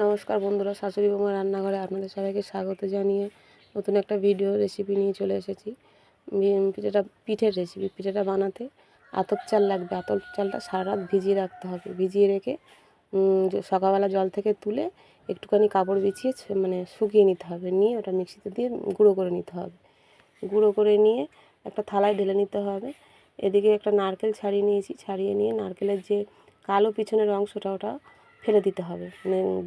নমস্কার বন্ধুরা, শাশুড়ি বৌমার রান্নাঘরে আপনাদের সবাইকে স্বাগত জানিয়ে নতুন একটা ভিডিও রেসিপি নিয়ে চলে এসেছি। পিঠের রেসিপি। পিঠেটা বানাতে আতপ চাল লাগবে। আতপ চালটা সারা রাত ভিজিয়ে রাখতে হবে। ভিজিয়ে রেখে সকালবেলা জল থেকে তুলে একটুখানি কাপড় বিছিয়ে শুকিয়ে নিতে হবে। নিয়ে ওটা মিক্সিতে দিয়ে গুঁড়ো করে নিতে হবে। গুঁড়ো করে নিয়ে একটা থালায় ঢেলে নিতে হবে। এদিকে একটা নারকেল ছাড়িয়ে নিয়েছি। ছাড়িয়ে নিয়ে নারকেলের যে কালো পিছনের অংশটা ওটা ফেলে দিতে হবে।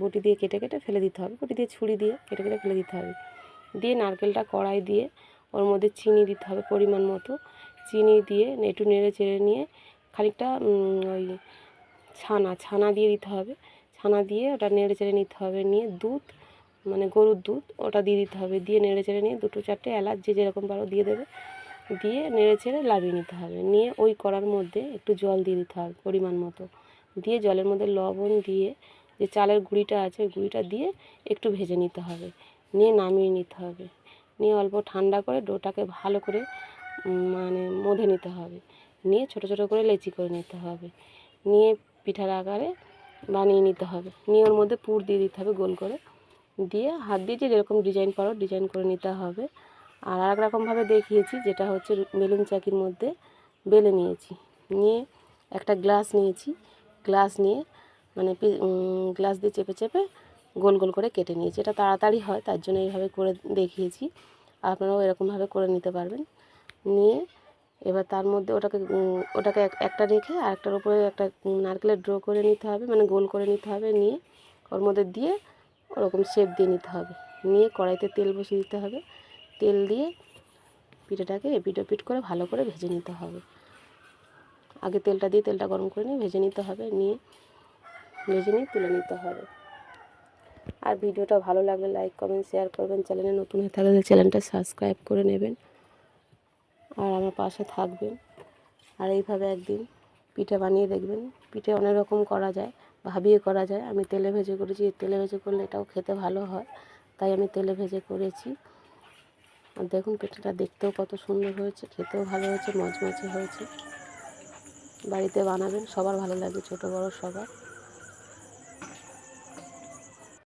বটি দিয়ে কেটে কেটে ফেলে দিতে হবে। বটি দিয়ে ছুরি দিয়ে কেটে কেটে ফেলে দিতে হবে। দিয়ে নারকেলটা কড়াই দিয়ে ওর মধ্যে চিনি দিতে হবে পরিমাণ মতো। চিনি দিয়ে একটু নেড়ে চেড়ে নিয়ে খানিকটা ওই ছানা দিয়ে দিতে হবে। ছানা দিয়ে ওটা নেড়ে চেড়ে নিতে হবে। নিয়ে দুধ গরুর দুধ ওটা দিয়ে দিতে হবে। দিয়ে নেড়ে চেড়ে নিয়ে 2-4টে এলাচ যে যেরকম পারো দিয়ে দেবে। দিয়ে নেড়ে চেড়ে লাবিয়ে নিতে হবে। নিয়ে ওই কড়ার মধ্যে একটু জল দিয়ে দিতে হবে পরিমাণ মতো। দিয়ে জলের মধ্যে লবণ দিয়ে যে চালের গুঁড়িটা আছে ওই গুঁড়িটা দিয়ে একটু ভেজে নিতে হবে। নিয়ে নামিয়ে নিতে হবে। নিয়ে অল্প ঠান্ডা করে ডোটাকে ভালো করে মধে নিতে হবে। নিয়ে ছোটো ছোটো করে লেচি করে নিতে হবে। নিয়ে পিঠার আকারে বানিয়ে নিতে হবে। নিয়ে ওর মধ্যে পুর দিয়ে দিতে হবে গোল করে। দিয়ে হাত দিয়ে যে যেরকম ডিজাইন পারো ডিজাইন করে নিতে হবে। আর এক রকমভাবে দেখিয়েছি, যেটা হচ্ছে বেলুন চাকির মধ্যে বেলে নিয়েছি। নিয়ে একটা গ্লাস নিয়েছি। গ্লাস নিয়ে গ্লাস দিয়ে চেপে চেপে গোল গোল করে কেটে নিয়েছি। এটা তাড়াতাড়ি হয়, তার জন্য এইভাবে করে দেখিয়েছি। আপনারাও এরকমভাবে করে নিতে পারবেন। নিয়ে এবার তার মধ্যে ওটাকে একটা রেখে আর একটার উপরে একটা নারকেলের ড্র করে নিতে হবে, গোল করে নিতে হবে। নিয়ে ওর মধ্যে দিয়ে ওরকম শেপ দিয়ে নিতে হবে। নিয়ে কড়াইতে তেল বসিয়ে দিতে হবে। তেল দিয়ে পিঠেটাকে এপিট ওপিট করে ভালো করে ভেজে নিতে হবে। আগে তেলটা গরম করে নিয়ে ভেজে নিতে হবে। নিয়ে ভেজে নিয়ে তুলে নিতে হবে। আর ভিডিওটা ভালো লাগলে লাইক কমেন্ট শেয়ার করবেন। চ্যানেলে নতুন হয়ে থাকলে চ্যানেলটা সাবস্ক্রাইব করে নেবেন আর আমার পাশে থাকবেন। আর এইভাবে একদিন পিঠে বানিয়ে দেখবেন। পিঠে অনেক রকম করা যায়, ভাবিয়ে করা যায়। আমি তেলে ভেজে করেছি। তেলে ভেজে করলে এটাও খেতে ভালো হয়, তাই আমি তেলে ভেজে করেছি। আর দেখুন পিঠেটা দেখতেও কত সুন্দর হয়েছে, খেতেও ভালো হয়েছে, মচমচে হয়েছে। বাড়িতে বানাবেন, সবার ভালো লাগবে, ছোটো বড়ো সবার।